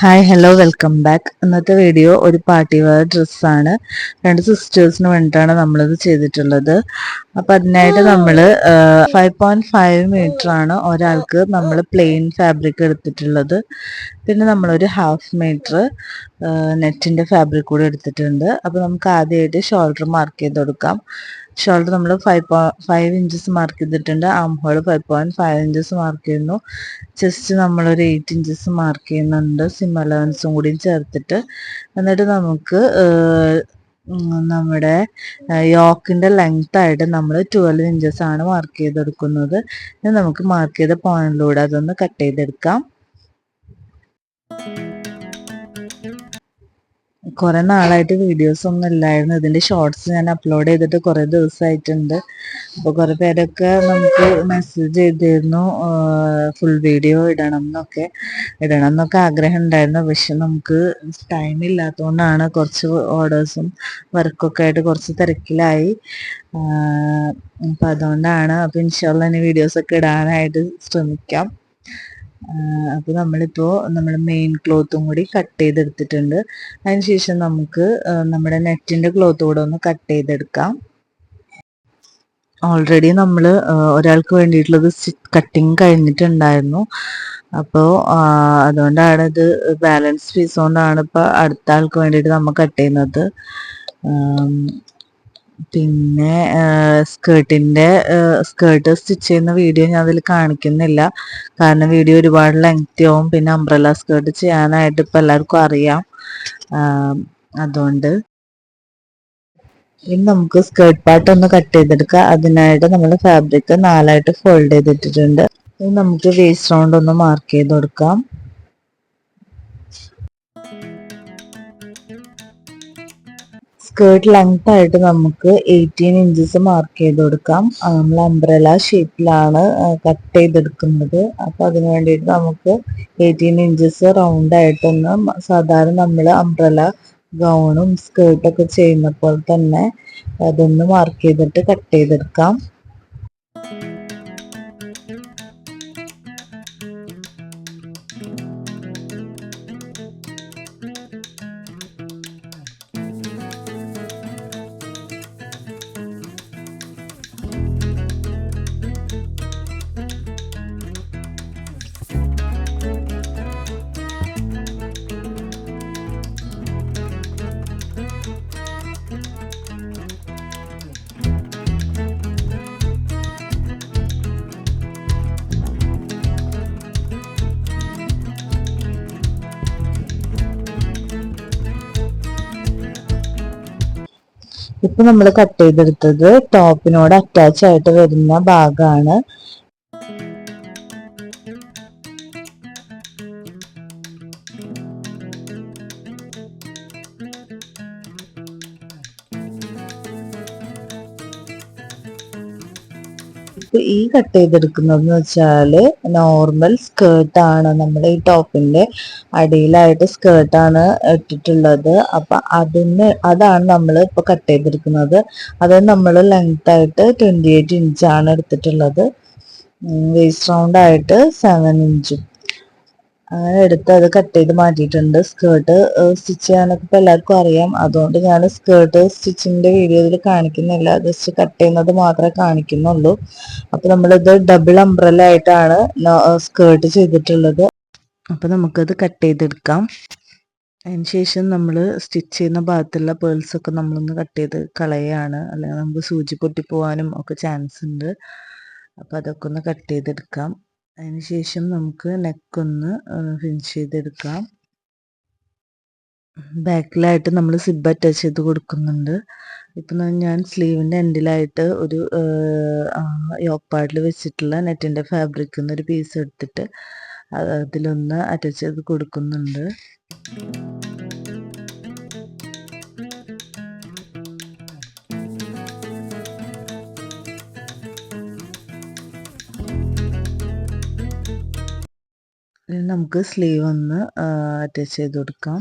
Hi hello welcome back. ഇന്നത്തെ video ഒരു party wear ഡ്രസ്സാണ്. രണ്ട് സിസ്റ്റേഴ്സിന് വേണ്ടിയിട്ടാണ് നമ്മളിത് ചെയ്തിട്ടുള്ളത്. അപ്പം അതിനായിട്ട് നമ്മൾ 5.5 മീറ്ററാണ് ഒരാൾക്ക് നമ്മൾ പ്ലെയിൻ ഫാബ്രിക് എടുത്തിട്ടുള്ളത്. പിന്നെ നമ്മളൊരു ഹാഫ് മീറ്റർ നെറ്റിൻ്റെ ഫാബ്രിക് കൂടെ എടുത്തിട്ടുണ്ട്. അപ്പോൾ നമുക്ക് ആദ്യമായിട്ട് ഷോൾഡർ മാർക്ക് ചെയ്ത് കൊടുക്കാം. ഷോൾഡർ നമ്മൾ 5 ഇഞ്ചസ് മാർക്ക് ചെയ്തിട്ടുണ്ട്. ആം ഹോൾ 5.5 ഇഞ്ചസ് മാർക്ക് ചെയ്യുന്നു. ചെസ്റ്റ് നമ്മളൊരു 8 ഇഞ്ചസ് മാർക്ക് ചെയ്യുന്നുണ്ട്, സിം അലവൻസും കൂടി ചേർത്തിട്ട്. എന്നിട്ട് നമുക്ക് നമ്മുടെ യോക്കിൻ്റെ ലെങ്ത് ആയിട്ട് നമ്മൾ 12 ഇഞ്ചസ് ആണ് മാർക്ക് ചെയ്തെടുക്കുന്നത്. ഇനി നമുക്ക് മാർക്ക് ചെയ്ത പോയിന്റിലൂടെ അതൊന്ന് കട്ട് ചെയ്തെടുക്കാം. കുറേ നാളായിട്ട് വീഡിയോസ് ഒന്നും ഇല്ലായിരുന്നു. ഇതിൻ്റെ ഷോർട്സ് ഞാൻ അപ്ലോഡ് ചെയ്തിട്ട് കുറേ ദിവസമായിട്ടുണ്ട്. അപ്പോൾ കുറേ പേരൊക്കെ നമുക്ക് മെസ്സേജ് ചെയ്തിരുന്നു ഫുൾ വീഡിയോ ഇടണം എന്നൊക്കെ ആഗ്രഹം ഉണ്ടായിരുന്നു. പക്ഷെ നമുക്ക് ടൈം ഇല്ലാത്തതുകൊണ്ടാണ് കുറച്ച് ഓർഡേഴ്സും വർക്കൊക്കെ ആയിട്ട് കുറച്ച് തിരക്കിലായി. അപ്പം അതുകൊണ്ടാണ്. അപ്പോൾ ഇൻഷാല്ലാ ഇനി വീഡിയോസൊക്കെ ഇടാനായിട്ട് ശ്രമിക്കാം. അപ്പോൾ നമ്മളിപ്പോൾ നമ്മുടെ മെയിൻ ക്ലോത്തും കൂടി കട്ട് ചെയ്തെടുത്തിട്ടുണ്ട്. അതിനുശേഷം നമുക്ക് നമ്മുടെ നെറ്റിൻ്റെ ക്ലോത്ത് കൂടെ ഒന്ന് കട്ട് ചെയ്തെടുക്കാം. ഓൾറെഡി നമ്മൾ ഒരാൾക്ക് വേണ്ടിയിട്ടുള്ളത് കട്ടിങ് കഴിഞ്ഞിട്ടുണ്ടായിരുന്നു. അപ്പോൾ അതുകൊണ്ടാണ് ഇത് ബാലൻസ് പീസ് കൊണ്ടാണ് ഇപ്പോൾ അടുത്ത ആൾക്ക് വേണ്ടിയിട്ട് നമ്മൾ കട്ട് ചെയ്യുന്നത്. പിന്നെ സ്കേർട്ട് സ്റ്റിച്ച് ചെയ്യുന്ന വീഡിയോ ഞാൻ അതിൽ കാണിക്കുന്നില്ല. കാരണം വീഡിയോ ഒരുപാട് ലെങ്തി ആവും. പിന്നെ അംബ്രല്ല സ്കേർട്ട് ചെയ്യാനായിട്ട് ഇപ്പം എല്ലാവർക്കും അറിയാം. അതുകൊണ്ട് ഇനി നമുക്ക് സ്കേർട്ട് പാർട്ട് ഒന്ന് കട്ട് ചെയ്തെടുക്കാം. അതിനായിട്ട് നമ്മൾ ഫാബ്രിക് 4 ഫോൾഡ് ചെയ്തിട്ടിട്ടുണ്ട്. ഇനി നമുക്ക് വേസ്റ്റ് റൗണ്ട് ഒന്ന് മാർക്ക് ചെയ്ത് കൊടുക്കാം. സ്കേർട്ട് ലെങ്ത് ആയിട്ട് നമുക്ക് 18 ഇഞ്ചസ് മാർക്ക് ചെയ്ത് കൊടുക്കാം. നമ്മൾ അംബ്രല ഷേപ്പിലാണ് കട്ട് ചെയ്തെടുക്കുന്നത്. അപ്പോൾ അതിന് വേണ്ടിയിട്ട് നമുക്ക് 18 ഇഞ്ചസ് റൗണ്ട് ആയിട്ടൊന്ന് സാധാരണ നമ്മൾ അംബ്രല ഗൗണും സ്കേർട്ടൊക്കെ ചെയ്യുന്നപ്പോൾ തന്നെ അതൊന്ന് മാർക്ക് ചെയ്തിട്ട് കട്ട് ചെയ്തെടുക്കാം. ഇപ്പൊ നമ്മൾ കട്ട് ചെയ്തെടുത്തത് ടോപ്പിനോട് അറ്റാച്ച് ആയിട്ട് വരുന്ന ഭാഗമാണ്. ഇപ്പൊ ഈ കട്ട് ചെയ്തെടുക്കുന്നതെന്ന് വെച്ചാല് നോർമൽ സ്കേർട്ടാണ്. നമ്മുടെ ഈ ടോപ്പിന്റെ അടിയിലായിട്ട് സ്കേർട്ടാണ് ഇട്ടിട്ടുള്ളത്. അപ്പൊ അതാണ് നമ്മൾ ഇപ്പൊ കട്ട് ചെയ്തെടുക്കുന്നത്. അത് നമ്മൾ ലെങ്ത് ആയിട്ട് 28 ഇഞ്ചാണ് എടുത്തിട്ടുള്ളത്. വേസ്റ്റ് റൗണ്ട് ആയിട്ട് 7 ഇഞ്ചും അങ്ങനെ എടുത്ത് അത് കട്ട് ചെയ്ത് മാറ്റിയിട്ടുണ്ട്. സ്കേർട്ട് സ്റ്റിച്ച് ചെയ്യാനൊക്കെ ഇപ്പം എല്ലാവർക്കും അറിയാം. അതുകൊണ്ട് ഞാൻ സ്കേർട്ട് സ്റ്റിച്ചിങ്ങിന്റെ വീഡിയോ ഇതിൽ കാണിക്കുന്നില്ല. ജസ്റ്റ് കട്ട് ചെയ്യുന്നത് മാത്രമേ കാണിക്കുന്നുള്ളൂ. അപ്പൊ നമ്മളിത് ഡബിൾ അംബ്രല്ല ആയിട്ടാണ് സ്കേർട്ട് ചെയ്തിട്ടുള്ളത്. അപ്പൊ നമുക്കത് കട്ട് ചെയ്തെടുക്കാം. അതിനുശേഷം നമ്മൾ സ്റ്റിച്ച് ചെയ്യുന്ന ഭാഗത്തുള്ള പേൾസ് ഒക്കെ നമ്മളൊന്ന് കട്ട് ചെയ്ത് കളയാണ്. അല്ലെങ്കിൽ നമുക്ക് സൂചി പൊട്ടിപ്പോവാനും ഒക്കെ ചാൻസ് ഉണ്ട്. അപ്പൊ അതൊക്കെ ഒന്ന് കട്ട് ചെയ്തെടുക്കാം. അതിനുശേഷം നമുക്ക് നെക്കൊന്ന് ഫിനിഷ് ചെയ്തെടുക്കാം. ബാക്കിലായിട്ട് നമ്മൾ സിബ് അറ്റാച്ച് ചെയ്ത് കൊടുക്കുന്നുണ്ട്. ഇപ്പം ഞാൻ സ്ലീവിൻ്റെ എൻഡിലായിട്ട് ഒരു യോക്ക് പാർട്ടിൽ വെച്ചിട്ടുള്ള നെറ്റിൻ്റെ ഫാബ്രിക്കിൽ നിന്ന് ഒരു പീസ് എടുത്തിട്ട് അതിലൊന്ന് അറ്റാച്ച് ചെയ്ത് കൊടുക്കുന്നുണ്ട്. നമുക്ക് സ്ലീവ് ഒന്ന് അറ്റാച്ച് ചെയ്ത് കൊടുക്കാം.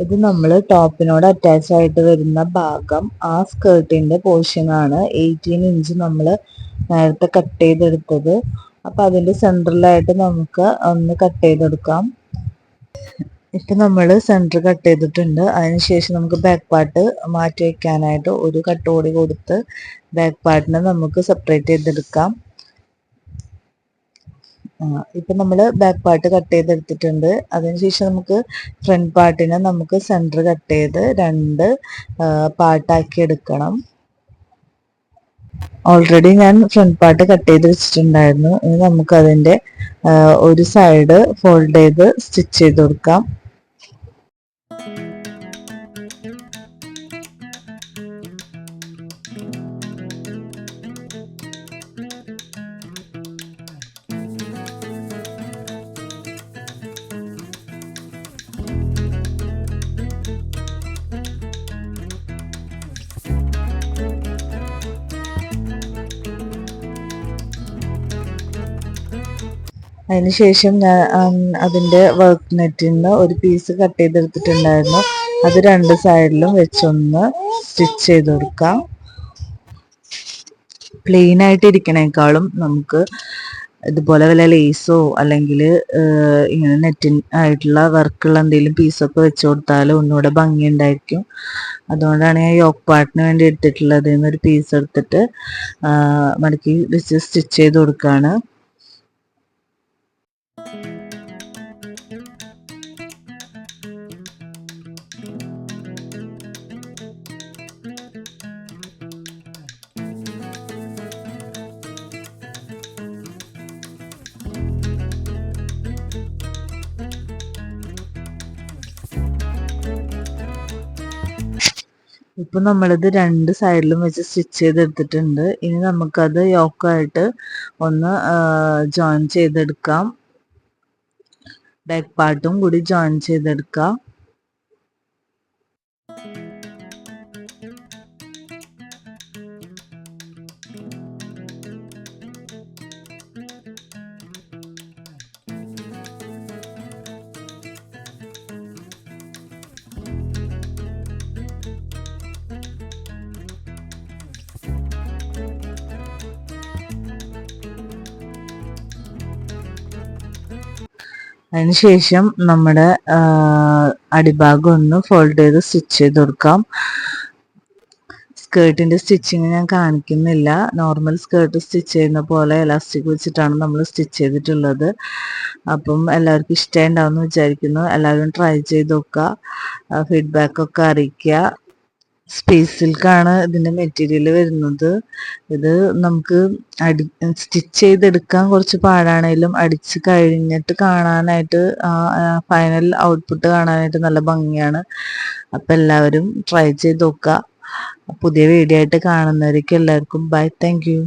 ഇത് നമ്മൾ ടോപ്പിനോട് അറ്റാച്ച് ആയിട്ട് വരുന്ന ഭാഗം, ആ സ്കേർട്ടിന്റെ പോർഷൻ ആണ് 18 ഇഞ്ച് നമ്മൾ നേരത്തെ കട്ട് ചെയ്തെടുത്തത്. അപ്പൊ അതിന്റെ സെൻട്രലായിട്ട് നമുക്ക് ഒന്ന് കട്ട് ചെയ്തെടുക്കാം. ഇപ്പൊ നമ്മൾ സെന്റർ കട്ട് ചെയ്തിട്ടുണ്ട്. അതിനുശേഷം നമുക്ക് ബാക്ക് പാർട്ട് മാറ്റി വെക്കാനായിട്ട് ഒരു കട്ട് കൂടി കൊടുത്ത് ബാക്ക് പാർട്ടിനെ നമുക്ക് സെപ്പറേറ്റ് ചെയ്തെടുക്കാം. ഇപ്പൊ നമ്മൾ ബാക്ക് പാർട്ട് കട്ട് ചെയ്തെടുത്തിട്ടുണ്ട്. അതിനുശേഷം നമുക്ക് ഫ്രണ്ട് പാർട്ടിനെ നമുക്ക് സെന്റർ കട്ട് ചെയ്ത് 2 പാർട്ടാക്കി എടുക്കണം. ഓൾറെഡി ഞാൻ ഫ്രണ്ട് പാർട്ട് കട്ട് ചെയ്ത് വെച്ചിട്ടുണ്ടായിരുന്നു. ഇനി നമുക്ക് അതിന്റെ ഒരു സൈഡ് ഫോൾഡ് ചെയ്ത് സ്റ്റിച്ച് ചെയ്ത് കൊടുക്കാം. അതിനുശേഷം ഞാൻ അതിന്റെ വർക്ക് നെറ്റിന്ന് ഒരു പീസ് കട്ട് ചെയ്തെടുത്തിട്ടുണ്ടായിരുന്നു. അത് 2 സൈഡിലും വെച്ചൊന്ന് സ്റ്റിച്ച് ചെയ്ത് കൊടുക്കാം. പ്ലെയിൻ ആയിട്ട് ഇരിക്കണേക്കാളും നമുക്ക് ഇതുപോലെ വല്ല ലേസോ അല്ലെങ്കിൽ ഇങ്ങനെ നെറ്റിൻ ആയിട്ടുള്ള വർക്കുള്ള എന്തെങ്കിലും പീസൊക്കെ വെച്ച് കൊടുത്താൽ ഒന്നുകൂടെ ഭംഗിയുണ്ടായിരിക്കും. അതുകൊണ്ടാണ് ഞാൻ യോക്ക് പാർട്ടിന് വേണ്ടി എടുത്തിട്ടുള്ളത്. ഒരു പീസ് എടുത്തിട്ട് മടക്കി വെച്ച് സ്റ്റിച്ച് ചെയ്ത് കൊടുക്കുകയാണ്. ഇപ്പൊ നമ്മളിത് 2 സൈഡിലും വെച്ച് സ്റ്റിച്ച് ചെയ്തെടുത്തിട്ടുണ്ട്. ഇനി നമുക്കത് യോക്കായിട്ട് ഒന്ന് ജോയിൻ ചെയ്തെടുക്കാം. ബാക്ക് പാർട്ടും കൂടി ജോയിൻ ചെയ്തെടുക്കാം. അതിനുശേഷം നമ്മുടെ അടിഭാഗം ഒന്ന് ഫോൾഡ് ചെയ്ത് സ്റ്റിച്ച് ചെയ്ത് കൊടുക്കാം. സ്കേർട്ടിന്റെ സ്റ്റിച്ചിങ് ഞാൻ കാണിക്കുന്നില്ല. നോർമൽ സ്കേർട്ട് സ്റ്റിച്ച് ചെയ്യുന്ന പോലെ എലാസ്റ്റിക് വെച്ചിട്ടാണ് നമ്മൾ സ്റ്റിച്ച് ചെയ്തിട്ടുള്ളത്. അപ്പം എല്ലാവർക്കും ഇഷ്ടമുണ്ടാവും എന്ന് വിചാരിക്കുന്നു. എല്ലാവരും ട്രൈ ചെയ്ത് നോക്കുക, ഫീഡ്ബാക്കൊക്കെ അറിയിക്കുക. സ്പേസ് സിൽക്കാണ് ഇതിന്റെ മെറ്റീരിയൽ വരുന്നത്. ഇത് നമുക്ക് സ്റ്റിച്ച് ചെയ്തെടുക്കാൻ കുറച്ച് പാടാണെങ്കിലും അടിച്ച് കഴിഞ്ഞിട്ട് കാണാനായിട്ട് ഫൈനൽ ഔട്ട്പുട്ട് കാണാനായിട്ട് നല്ല ഭംഗിയാണ്. അപ്പം എല്ലാവരും ട്രൈ ചെയ്ത് നോക്കുക. പുതിയ വീഡിയോ ആയിട്ട് കാണുന്നവർക്ക് എല്ലാവർക്കും ബൈ. Thank you.